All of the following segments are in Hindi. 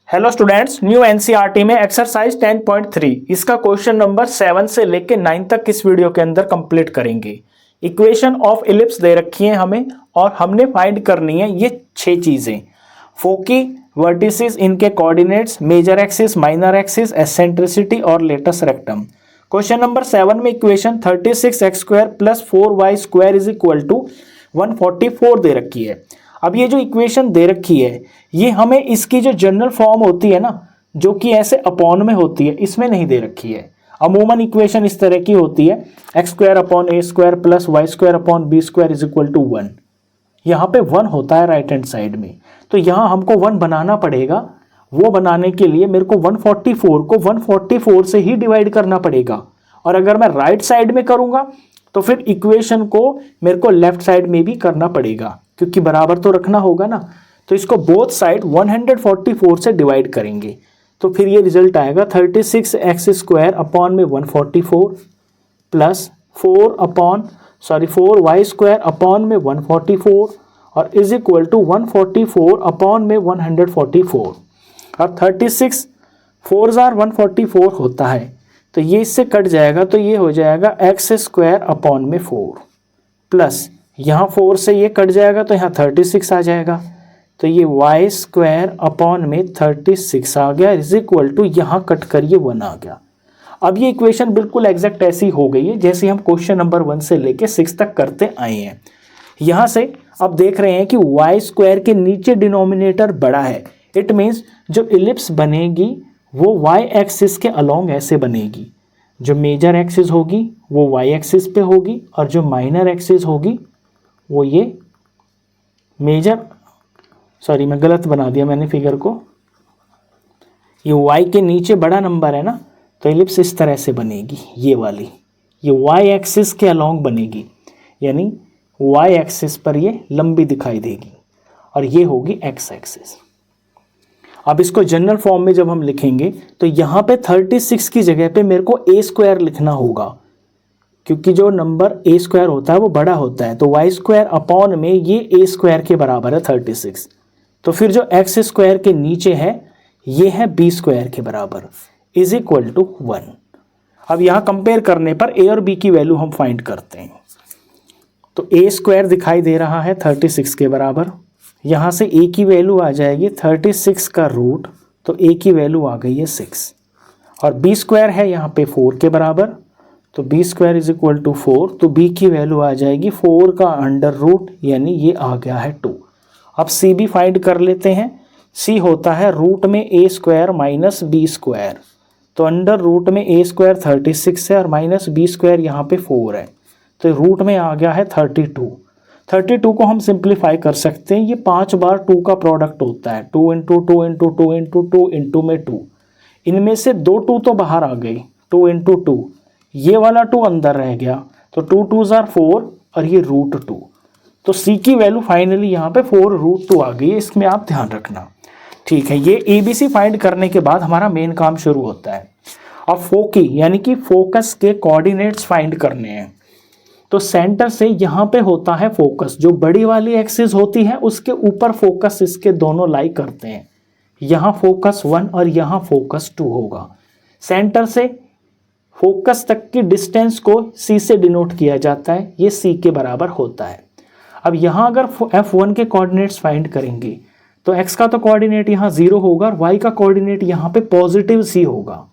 हेलो स्टूडेंट्स, न्यू एनसीईआरटी में एक्सरसाइज 10.3 इसका क्वेश्चन नंबर 7 से लेके 9 तक इस वीडियो के अंदर कंप्लीट करेंगे। इक्वेशन ऑफ इलिप्स दे रखी है हमें और हमने फाइंड करनी है ये 6 चीजें। फोकी, वर्टिसेस, इनके coordinates, major axis, minor axis, eccentricity और लेटस रेक्टम। क्वेश्चन नंबर 7 में equation 36x² + 4y² is equal to 144 दे रखी है। अब ये जो इक्वेशन दे रखी है ये हमें इसकी जो जनरल फॉर्म होती है ना, जो कि ऐसे अपॉन में होती है, इसमें नहीं दे रखी है। अमूमन इक्वेशन इस तरह की होती है x² + y² + b² is equal to 1। यहाँ पे 1 होता है राइट हैंड साइड में, तो यहाँ हमको 1 बनाना पड़ेगा। वो बनाने के लिए मेरे को 144 को 144 से ही डिवाइड करना पड़ेगा। और अगर मैं राइट साइड में करूँगा तो फिर इक्वेशन को मेरे को लेफ्ट साइड में भी करना पड़ेगा, क्योंकि बराबर तो रखना होगा ना। तो इसको बोथ साइड 144 से डिवाइड करेंगे तो फिर ये रिजल्ट आएगा 36x² अपॉन में 144 प्लस 4y² अपॉन में 144 और इज इक्वल टू 144 अपॉन में 144। और 36 4 144 होता है, तो ये इससे कट जाएगा, तो ये हो जाएगा x² अपॉन में 4 प्लस यहाँ 4 से ये कट जाएगा तो यहाँ 36 आ जाएगा, तो ये y² अपॉन में 36 आ गया इज इक्वल टू यहाँ कट कर ये 1 आ गया। अब ये इक्वेशन बिल्कुल एग्जैक्ट ऐसी हो गई है जैसे हम क्वेश्चन नंबर 1 से लेके 6 तक करते आए हैं। यहाँ से अब देख रहे हैं कि y² के नीचे डिनोमिनेटर बड़ा है। इट मीन्स जो इलिप्स बनेगी वो y एक्सिस के अलोंग ऐसे बनेगी। जो मेजर एक्सिस होगी वो y एक्सिस पे होगी और जो माइनर एक्सिस होगी वो ये मैं गलत बना दिया मैंने फिगर को। ये y के नीचे बड़ा नंबर है ना, तो इलिप्स इस तरह से बनेगी। ये वाली ये y एक्सिस के अलोंग बनेगी, यानी y एक्सिस पर ये लंबी दिखाई देगी और ये होगी x एक्सिस। अब इसको जनरल फॉर्म में जब हम लिखेंगे तो यहाँ पे 36 की जगह पे मेरे को a² लिखना होगा, क्योंकि जो नंबर a² होता है वो बड़ा होता है। तो y² अपॉन में ये a² के बराबर है 36। तो फिर जो x² के नीचे है ये है b² के बराबर इज इक्वल टू 1। अब यहाँ कंपेयर करने पर a और b की वैल्यू हम फाइंड करते हैं। तो a² दिखाई दे रहा है 36 के बराबर, यहाँ से a की वैल्यू आ जाएगी 36 का रूट, तो a की वैल्यू आ गई है 6 और b² है यहाँ पे 4 के बराबर, तो b² इज इक्वल टू 4, तो b की वैल्यू आ जाएगी 4 का अंडर रूट, यानी ये आ गया है 2। अब c भी फाइंड कर लेते हैं। c होता है रूट में a² माइनस b², तो अंडर रूट में a² 36 है और माइनस b² यहाँ पे 4 है, तो रूट में आ गया है 32। 32 को हम सिंप्लीफाई कर सकते हैं, ये 5 बार 2 का प्रोडक्ट होता है, 2 इंटू 2 इंटू 2 इंटू 2 इंटू में 2। इनमें से 2 2 तो बाहर आ गई, 2 इंटू 2, ये वाला 2 अंदर रह गया, तो 2 2 जार 4 और ये रूट 2। तो c की वैल्यू फाइनली यहाँ पे 4 रूट 2 आ गई है, इसमें आप ध्यान रखना। ठीक है, ये ABC फाइंड करने के बाद हमारा मेन काम शुरू होता है। अब फोकी यानी कि फोकस के कोऑर्डिनेट्स फाइंड करने हैं। तो सेंटर से यहाँ पे होता है फोकस, जो बड़ी वाली एक्सिस होती है उसके ऊपर फोकस इसके दोनों लाई करते हैं। यहाँ फोकस 1 और यहाँ फोकस 2 होगा। सेंटर से फोकस तक की डिस्टेंस को c से डिनोट किया जाता है, ये c के बराबर होता है। अब यहाँ अगर f1 के कोऑर्डिनेट्स फाइंड करेंगे तो x का तो कोऑर्डिनेट यहाँ 0 होगा और y का कोऑर्डिनेट यहाँ पे पॉजिटिव c होगा।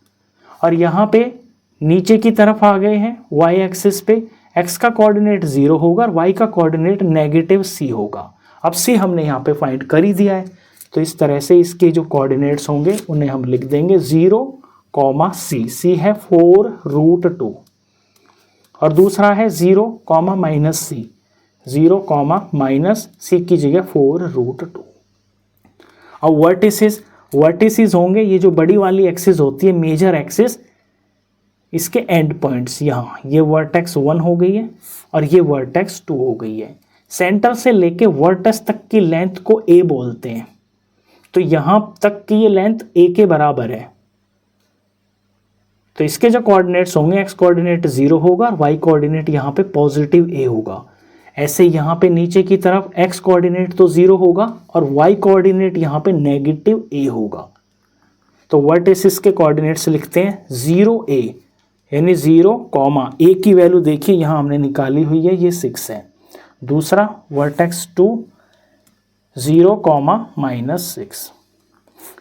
और यहाँ पे नीचे की तरफ आ गए हैं y एक्सिस पे, x का कोऑर्डिनेट 0 होगा और y का कोऑर्डिनेट नेगेटिव c होगा। अब c हमने यहाँ पे फाइंड कर ही दिया है, तो इस तरह से इसके जो कोऑर्डिनेट्स होंगे उन्हें हम लिख देंगे 0, c। c है 4 रूट 2 और दूसरा है 0, माइनस c, 0, माइनस c की जगह 4 रूट 2। अब वर्टिसेस होंगे, ये जो बड़ी वाली एक्सिस होती है मेजर एक्सिस, इसके एंड पॉइंट्स यहाँ, ये वर्टेक्स 1 हो गई है और ये वर्टेक्स 2 हो गई है। सेंटर से लेके वर्टेक्स तक की लेंथ को a बोलते हैं, तो यहाँ तक की ये लेंथ a के बराबर है। तो इसके जो कोऑर्डिनेट्स होंगे x कोऑर्डिनेट 0 होगा और y कोऑर्डिनेट यहाँ पे पॉजिटिव a होगा। ऐसे यहाँ पे नीचे की तरफ x कोऑर्डिनेट तो 0 होगा और y कोऑर्डिनेट यहाँ पे नेगेटिव a होगा। तो वर्टिसेस के कोऑर्डिनेट्स लिखते हैं 0a, यानी 0 कॉमा a की वैल्यू देखिए यहाँ हमने निकाली हुई है, ये 6 है। दूसरा वर्टेक्स 2 0 कॉमा -6।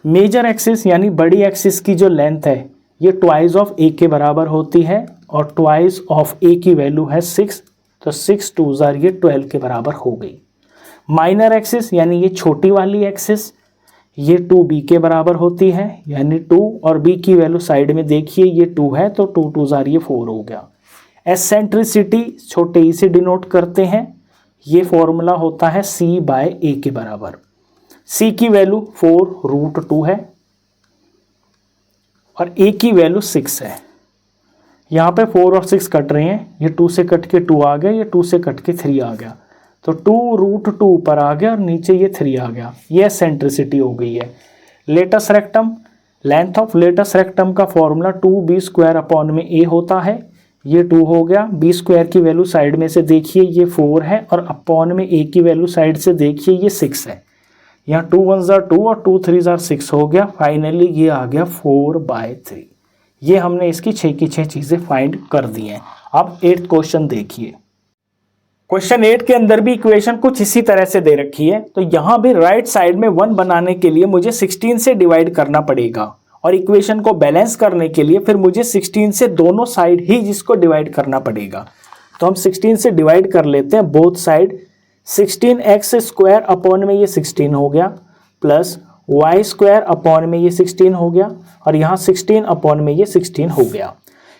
मेजर एक्सिस यानी बड़ी एक्सिस की जो लेंथ है ये ट्वाइस ऑफ a के बराबर होती है, और ट्वाइस ऑफ a की वैल्यू है 6, तो 6 2s आर ये 12 के बराबर हो गई। माइनर एक्सिस यानी ये छोटी वाली एक्सिस, ये 2b के बराबर होती है, यानी 2 और b की वैल्यू साइड में देखिए ये 2 है, तो 2 2s आर ये 4 हो गया। एसेंट्रिसिटी छोटे e से डिनोट करते हैं, ये फॉर्मूला होता है c/a के बराबर। c की वैल्यू 4√2 है और a की वैल्यू 6 है। यहाँ पे 4 और 6 कट रहे हैं, ये 2 से कट के 2 आ गया, ये 2 से कट के 3 आ गया, तो 2√2 ऊपर आ गया और नीचे ये 3 आ गया, ये एसेंट्रिसिटी हो गई है। Latus rectum, length of latus rectum का फॉर्मूला 2b² होता है, ये 2 हो गया। b² की वैल्यू साइड में से देखिए ये 4 है, और अपॉन में a की वैल्यू साइड से देखिए ये 6 है। यहाँ 2 1s आर 2 और 2 3s आर 6 हो गया। फाइनली ये आ गया 4/3। ये हमने इसकी 6 की 6 चीज़ें फाइंड कर दी हैं। अब 8th क्वेश्चन देखिए। क्वेश्चन 8 के अंदर भी इक्वेशन कुछ इसी तरह से दे रखी है, तो यहाँ भी राइट साइड में 1 बनाने के लिए मुझे 16 से डिवाइड करना पड़ेगा, और इक्वेशन को बैलेंस करने के लिए फिर मुझे 16 से दोनों साइड ही जिसको डिवाइड करना पड़ेगा। तो हम 16 से डिवाइड कर लेते हैं बोथ साइड। 16x² अपॉन में ये 16 हो गया, प्लस y² अपॉन में ये 16 हो गया, और यहाँ 16 अपॉन में ये 16 हो गया।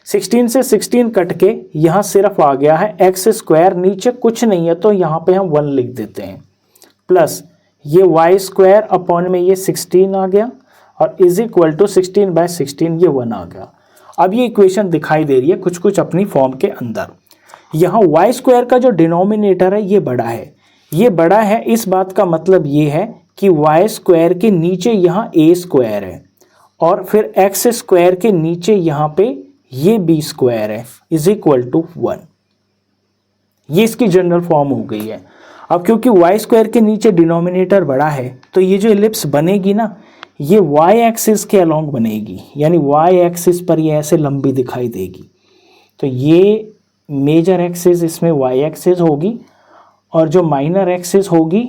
16 से 16 कट के यहाँ सिर्फ आ गया है x², नीचे कुछ नहीं है तो यहाँ पे हम 1 लिख देते हैं, प्लस ये y² अपॉन में ये 16 आ गया, और इज इक्वल टू 16/16 ये 1 आ गया। अब ये इक्वेशन दिखाई दे रही है कुछ कुछ अपनी फॉर्म के अंदर। यहाँ y² का जो डिनोमिनेटर है ये बड़ा है, ये बड़ा है, इस बात का मतलब ये है कि y² के नीचे यहाँ a² है, और फिर x² के नीचे यहाँ पे ये b² है, इज इक्वल टू 1। ये इसकी जनरल फॉर्म हो गई है। अब क्योंकि y² के नीचे डिनोमिनेटर बड़ा है, तो ये जो एलिप्स बनेगी ना, ये y एक्सिस के अलोंग बनेगी, यानी y एक्सिस पर ये ऐसे लंबी दिखाई देगी। तो ये मेजर एक्सिस इसमें y एक्सिस होगी, और जो माइनर एक्सिस होगी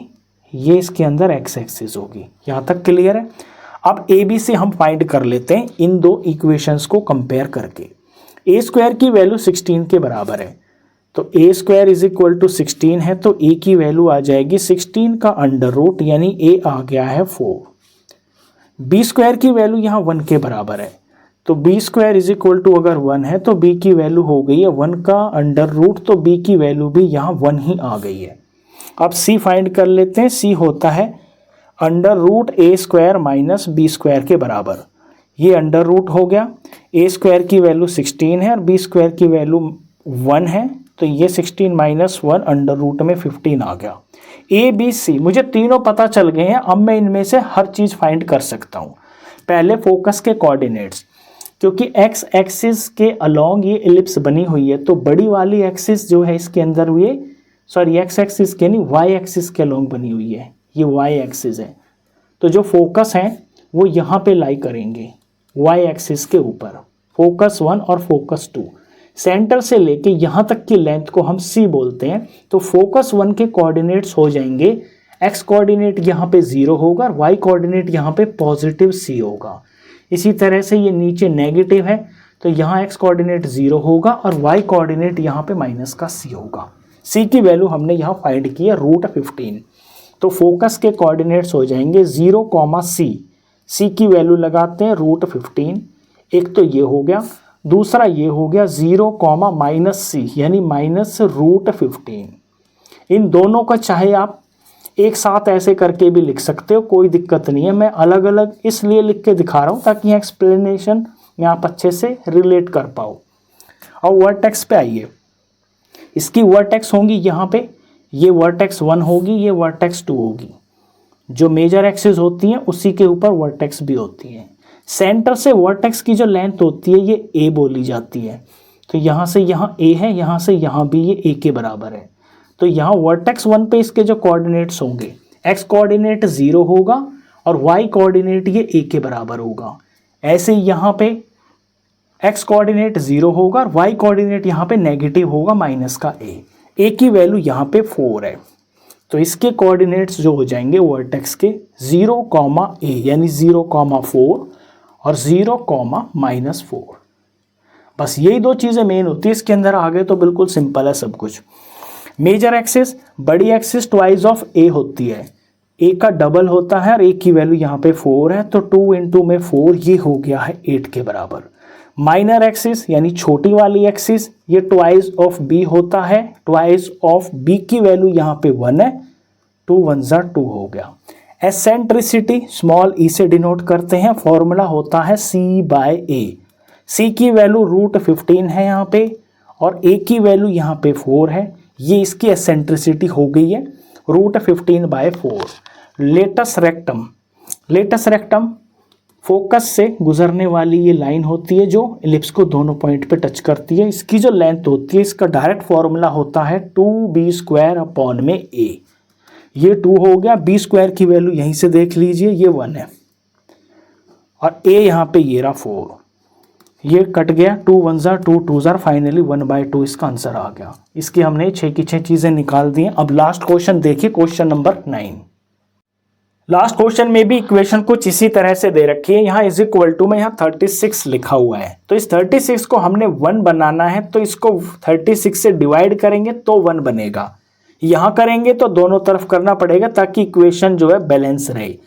ये इसके अंदर x एक्सिस होगी। यहाँ तक क्लियर है। अब ए बी से हम फाइंड कर लेते हैं इन दो इक्वेशंस को कंपेयर करके। a² की वैल्यू 16 के बराबर है, तो a² इज इक्वल टू 16 है, तो a की वैल्यू आ जाएगी 16 का अंडर रूट, यानी a आ गया है 4। b² की वैल्यू यहाँ 1 के बराबर है, तो b² इज इक्वल टू अगर 1 है तो b की वैल्यू हो गई है 1 का अंडर रूट, तो b की वैल्यू भी यहाँ 1 ही आ गई है। अब c फाइंड कर लेते हैं। c होता है under root a² minus b² के बराबर। ये अंडर रूट हो गया, a² की वैल्यू 16 है और b² की वैल्यू 1 है, तो ये 16 माइनस 1 अंडर रूट में 15 आ गया। a b c मुझे तीनों पता चल गए हैं। अब मैं इनमें से हर चीज़ फाइंड कर सकता हूँ। पहले फोकस के कोऑर्डिनेट्स, क्योंकि x एक्सिस के अलोंग ये एलिप्स बनी हुई है, तो बड़ी वाली एक्सिस जो है इसके अंदर ये x एक्सिस के नहीं y एक्सिस के अलोंग बनी हुई है, ये y एक्सिस है। तो जो फोकस है वो यहाँ पे लाई करेंगे y एक्सिस के ऊपर, फोकस 1 और फोकस 2। सेंटर से लेके यहाँ तक की लेंथ को हम c बोलते हैं। तो फोकस 1 के कोऑर्डिनेट्स हो जाएंगे, x कोऑर्डिनेट यहाँ पे 0 होगा और y कोऑर्डिनेट यहाँ पे पॉजिटिव c होगा। इसी तरह से ये नीचे नेगेटिव है, तो यहाँ x कोऑर्डिनेट 0 होगा और y कोऑर्डिनेट यहाँ पे माइनस का c होगा। c की वैल्यू हमने यहाँ फाइंड की है √15। तो फोकस के कोऑर्डिनेट्स हो जाएंगे 0, c। c की वैल्यू लगाते हैं √15। एक तो ये हो गया, दूसरा ये हो गया 0, -c, यानी -√15। इन दोनों का चाहे आप एक साथ ऐसे करके भी लिख सकते हो, कोई दिक्कत नहीं है। मैं अलग अलग इसलिए लिख के दिखा रहा हूँ ताकि एक्सप्लेनेशन में आप अच्छे से रिलेट कर पाओ। और वर्टेक्स पे आइए। इसकी वर्टेक्स होंगी यहाँ पे, ये वर्टेक्स 1 होगी, ये वर्टेक्स 2 होगी। जो मेजर एक्सिस होती हैं उसी के ऊपर वर्टेक्स भी होती हैं। सेंटर से वर्टेक्स की जो लेंथ होती है ये a बोली जाती है। तो यहाँ से यहाँ a है, यहाँ से यहाँ भी ये a के बराबर है। तो यहाँ वर्टेक्स 1 पे इसके जो कोऑर्डिनेट्स होंगे, x कोऑर्डिनेट 0 होगा और y कोऑर्डिनेट ये a के बराबर होगा। ऐसे यहाँ पे x कोऑर्डिनेट 0 होगा और y कोऑर्डिनेट यहाँ पे नेगेटिव होगा माइनस का a की वैल्यू यहाँ पे 4 है, तो इसके कोऑर्डिनेट्स जो हो जाएंगे वर्टेक्स के 0, a यानी 0,4 और 0, -4। बस यही दो चीज़ें मेन होती है इसके अंदर, आगे तो बिल्कुल सिंपल है सब कुछ। मेजर एक्सिस, बड़ी एक्सिस ट्वाइस ऑफ a होती है, a का डबल होता है और a की वैल्यू यहाँ पे 4 है, तो 2 इंटू में 4 ये हो गया है 8 के बराबर। माइनर एक्सिस यानी छोटी वाली एक्सिस, ये ट्वाइस ऑफ b होता है, ट्वाइस ऑफ b की वैल्यू यहाँ पे 1 है, 2 1 ज़ा 2 हो गया। एसेंट्रिसिटी स्मॉल e से डिनोट करते हैं, फॉर्मूला होता है c/a। c की वैल्यू √15 है यहाँ पे और a की वैल्यू यहाँ पे 4 है, ये इसकी एसेंट्रिसिटी हो गई है √15/4। Latus rectum, latus rectum focus से गुजरने वाली ये लाइन होती है जो इलिप्स को दोनों पॉइंट पे टच करती है। इसकी जो लेंथ होती है, इसका डायरेक्ट फॉर्मूला होता है 2b² a। ये 2 हो गया, b² की वैल्यू यहीं से देख लीजिए, ये 1 है और a यहाँ पे ये रहा 4, ये कट गया, 2 1 ज़ा 2, 2 ज़ा फाइनली 1/2 इसका आंसर आ गया। इसकी हमने 6 की 6 चीज़ें निकाल दी हैं। अब लास्ट क्वेश्चन देखिए, क्वेश्चन नंबर 9। लास्ट क्वेश्चन में भी इक्वेशन कुछ इसी तरह से दे रखी है, यहाँ = में यहाँ 36 लिखा हुआ है, तो इस 36 को हमने 1 बनाना है, तो इसको 36 से डिवाइड करेंगे तो 1 बनेगा। यहाँ करेंगे तो दोनों तरफ करना पड़ेगा ताकि इक्वेशन जो है बैलेंस रहे,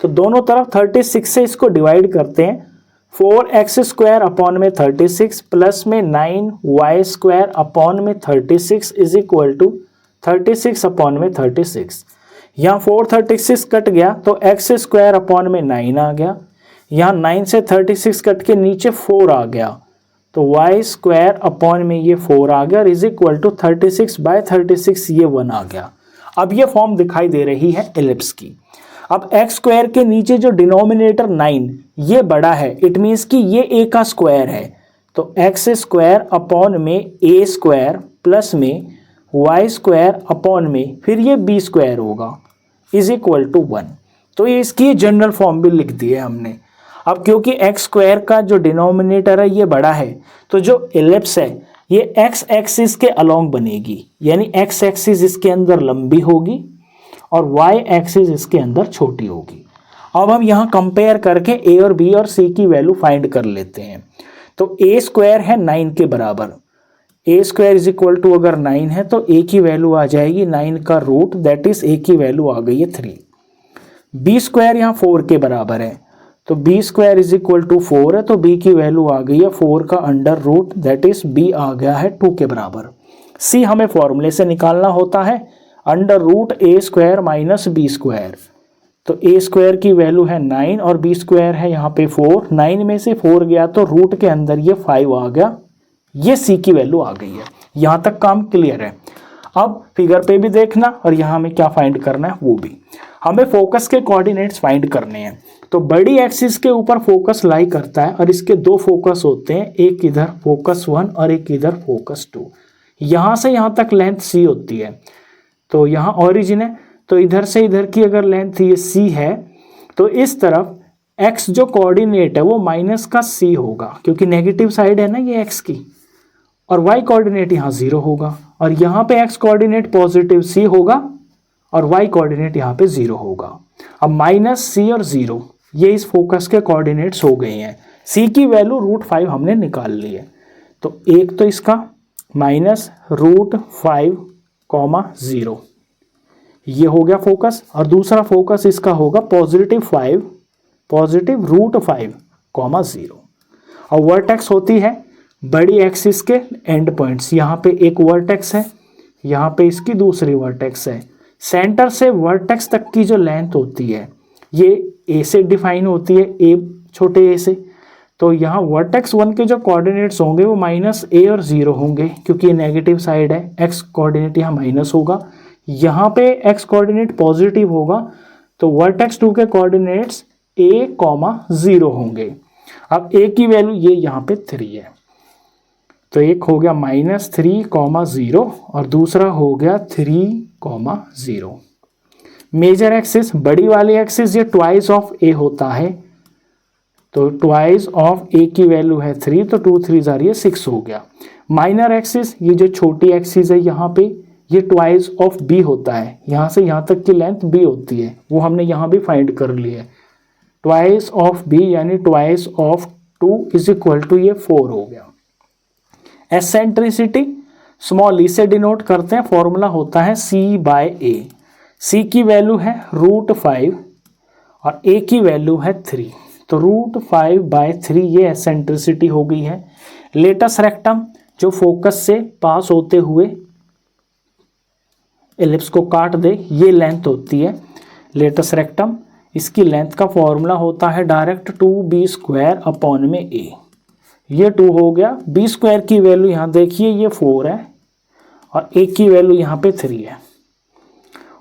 तो दोनों तरफ 36 से इसको डिवाइड करते हैं। 4x² 36 प्लस में 9y² 36 इज इक्वल टू 36 36। यहाँ 436 कट गया तो x² 9 आ गया, यहाँ 9 से 36 कट के नीचे 4 आ गया, तो y² ये 4 आ गया और इज इक्वल टू 36/36 ये 1 आ गया। अब ये फॉर्म दिखाई दे रही है एलिप्स की। अब x² के नीचे जो डिनोमिनेटर 9 ये बड़ा है, इट मीन्स कि ये a का स्क्वायर है, तो x² प्लस में y² फिर ये b² होगा इज इक्वल टू 1। तो ये इसकी जनरल फॉर्म भी लिख दी है हमने। अब क्योंकि x² का जो डिनोमिनेटर है ये बड़ा है, तो जो एलिप्स है ये x एक्सिस के अलोंग बनेगी, यानी x एक्सिस इसके अंदर लंबी होगी और y एक्सिस इसके अंदर छोटी होगी। अब हम यहाँ कंपेयर करके a और b और c की वैल्यू फाइंड कर लेते हैं। तो a² है 9 के बराबर, a² इज इक्वल टू अगर 9 है तो a की वैल्यू आ जाएगी 9 का रूट, दैट इज a की वैल्यू आ गई है 3। b² यहाँ 4 के बराबर है, तो b² इज इक्वल टू 4 है, तो b की वैल्यू आ गई है 4 का under root, that is b आ गया है 2 के बराबर। c हमें फॉर्मूले से निकालना होता है √a² - b², तो a² की वैल्यू है 9 और b² है यहाँ पे 4, 9 में से 4 गया तो रूट के अंदर ये 5 आ गया, ये c की वैल्यू आ गई है। यहाँ तक काम क्लियर है। अब फिगर पे भी देखना और यहाँ हमें क्या फाइंड करना है वो भी। हमें फोकस के कोऑर्डिनेट्स फाइंड करने हैं, तो बड़ी एक्सिस के ऊपर फोकस लाई करता है और इसके दो फोकस होते हैं, एक इधर फोकस 1 और एक इधर फोकस 2। यहाँ से यहाँ तक लेंथ c होती है, तो यहाँ ओरिजिन है, तो इधर से इधर की अगर लेंथ ये c है तो इस तरफ x जो कोऑर्डिनेट है वो माइनस का c होगा, क्योंकि नेगेटिव साइड है ना ये x की, और y कोऑर्डिनेट यहाँ 0 होगा और यहाँ पे x कोऑर्डिनेट पॉजिटिव c होगा और y कोऑर्डिनेट यहाँ पे 0 होगा। अब -c और 0 ये इस फोकस के कोऑर्डिनेट्स हो गए हैं। c की वैल्यू √5 हमने निकाल ली है, तो एक तो इसका -√5, 0 ये हो गया फोकस, और दूसरा फोकस इसका होगा +5 √5, 0। और वर्टेक्स होती है बड़ी एक्सिस के एंड पॉइंट्स, यहाँ पे एक वर्टेक्स है, यहाँ पे इसकी दूसरी वर्टेक्स है। सेंटर से वर्टेक्स तक की जो लेंथ होती है ये a से डिफाइन होती है, a छोटे a से, तो यहाँ वर्टेक्स 1 के जो कोऑर्डिनेट्स होंगे वो -a और 0 होंगे, क्योंकि ये नेगेटिव साइड है, x कोऑर्डिनेट यहाँ माइनस होगा, यहाँ पे x कोऑर्डिनेट पॉजिटिव होगा, तो वर्टेक्स 2 के कोऑर्डिनेट्स a, 0 होंगे। अब a की वैल्यू ये यहाँ पे 3 है, तो एक हो गया -3, 0 और दूसरा हो गया 3, 0। मेजर एक्सिस बड़ी वाली एक्सिस ये ट्वाइस ऑफ a होता है, तो ट्वाइस ऑफ ए की वैल्यू है 3, तो 2 3 जार ये 6 हो गया। माइनर एक्सिस, ये जो छोटी एक्सिस है यहाँ पे, ये ट्वाइस ऑफ बी होता है, यहाँ से यहाँ तक की लेंथ बी होती है, वो हमने यहाँ भी फाइंड कर ली है। ट्वाइस ऑफ बी यानी twice of 2 is equal to ये 4 हो गया। एसेंट्रिसिटी स्मॉल ई से डिनोट करते हैं, फॉर्मूला होता है सी बाय ए। सी की वैल्यू है √5 और ए की वैल्यू है 3, तो √5/3 ये एसेंट्रिसिटी हो गई है। लेटस रेक्टम जो फोकस से पास होते हुए एलिप्स को काट दे, ये लेंथ होती है लेटस रेक्टम। इसकी लेंथ का फॉर्मूला होता है डायरेक्ट 2b² अपॉन में a। ये 2 हो गया। b² की वैल्यू यहाँ देखिए ये 4 है और a की वैल्यू यहाँ पे 3 है।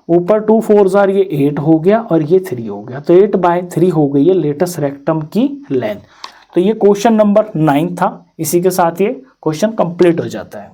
ऊपर 2 4 जार ये 8 हो गया और ये 3 हो गया, तो 8/3 हो गई है लेटस रेक्टम की लेंथ। तो ये क्वेश्चन नंबर 9 था। इसी के साथ ये क्वेश्चन कंप्लीट हो जाता है।